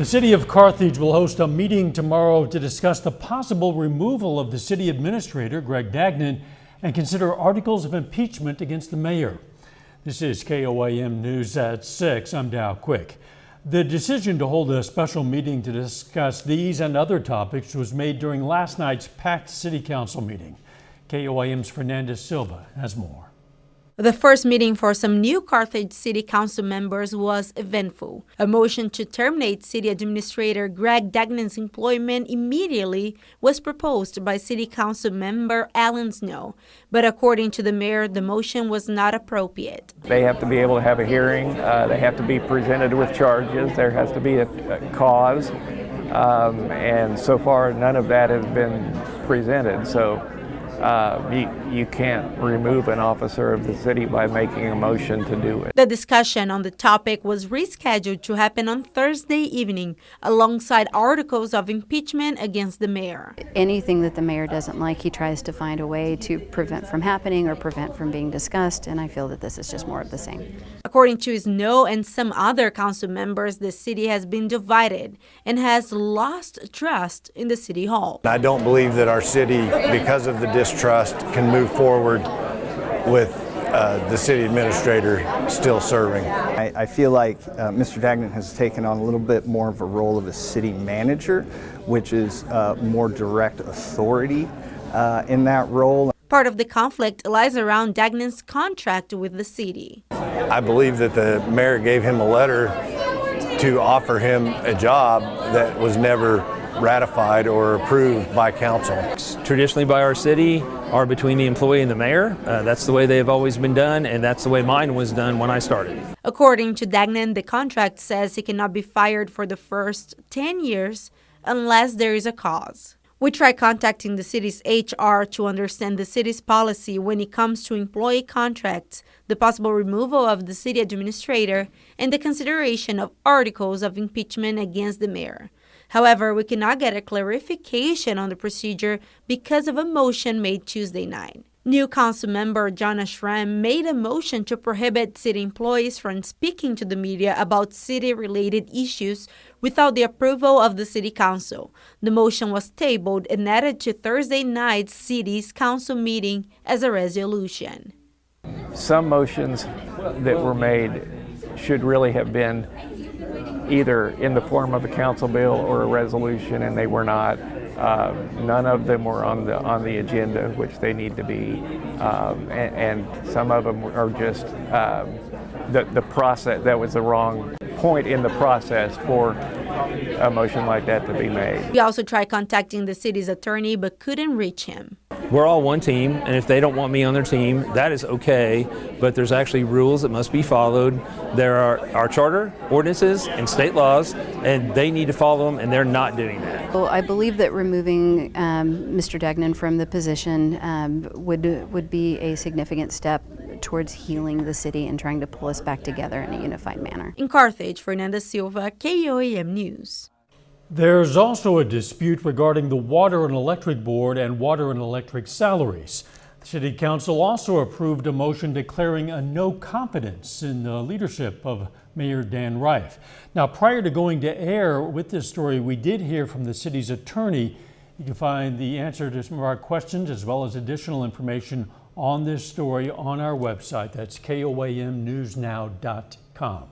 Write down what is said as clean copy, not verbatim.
The city of Carthage will host a meeting tomorrow to discuss the possible removal of the city administrator, Greg Dagnon, and consider articles of impeachment against the mayor. This is KOAM News at 6. I'm Dow Quick. The decision to hold a special meeting to discuss these and other topics was made during last night's packed city council meeting. KOAM's Fernandez Silva has more. The first meeting for some new Carthage City Council members was eventful. A motion to terminate City Administrator Greg Dagnon's employment immediately was proposed by City Council member Alan Snow, but according to the mayor, the motion was not appropriate. They have to be able to have a hearing. They have to be presented with charges. There has to be a cause, and so far none of that has been presented. So you can't remove an officer of the city by making a motion to do it. The discussion on the topic was rescheduled to happen on Thursday evening alongside articles of impeachment against the mayor. Anything that the mayor doesn't like, he tries to find a way to prevent from happening or prevent from being discussed, and I feel that this is just more of the same. According to Snow and some other council members, the city has been divided and has lost trust in the city hall. I don't believe that our city, because of the distrust, can move forward with the city administrator still serving. I feel like Mr. Dagnon has taken on a little bit more of a role of a city manager, which is more direct authority in that role. Part of the conflict lies around Dagnon's contract with the city. I believe that the mayor gave him a letter to offer him a job that was never ratified or approved by council. Traditionally by our city are between the employee and the mayor. That's the way they have always been done, and that's the way mine was done when I started. According to Dagnon, the contract says he cannot be fired for the first 10 years unless there is a cause. We tried contacting the city's HR to understand the city's policy when it comes to employee contracts, the possible removal of the city administrator, and the consideration of articles of impeachment against the mayor. However, we cannot get a clarification on the procedure because of a motion made Tuesday night. New council member Jonna Schramm made a motion to prohibit city employees from speaking to the media about city-related issues without the approval of the city council. The motion was tabled and added to Thursday night's city's council meeting as a resolution. Some motions that were made should really have been either in the form of a council bill or a resolution, and they were not. None of them were on the agenda, which they need to be, and some of them are just the process. That was the wrong point in the process for a motion like that to be made. We also tried contacting the city's attorney but couldn't reach him. We're all one team, and if they don't want me on their team, that is okay, but there's actually rules that must be followed. There are our charter, ordinances, and state laws, and they need to follow them, and they're not doing that. Well, I believe that removing Mr. Dagnon from the position would be a significant step towards healing the city and trying to pull us back together in a unified manner. In Carthage, Fernandez Silva, KOAM News. There's also a dispute regarding the Water and Electric Board and water and electric salaries. The City Council also approved a motion declaring a no confidence in the leadership of Mayor Dan Rife. Now, prior to going to air with this story, we did hear from the city's attorney. You can find the answer to some of our questions as well as additional information on this story on our website. That's KOAMnewsnow.com.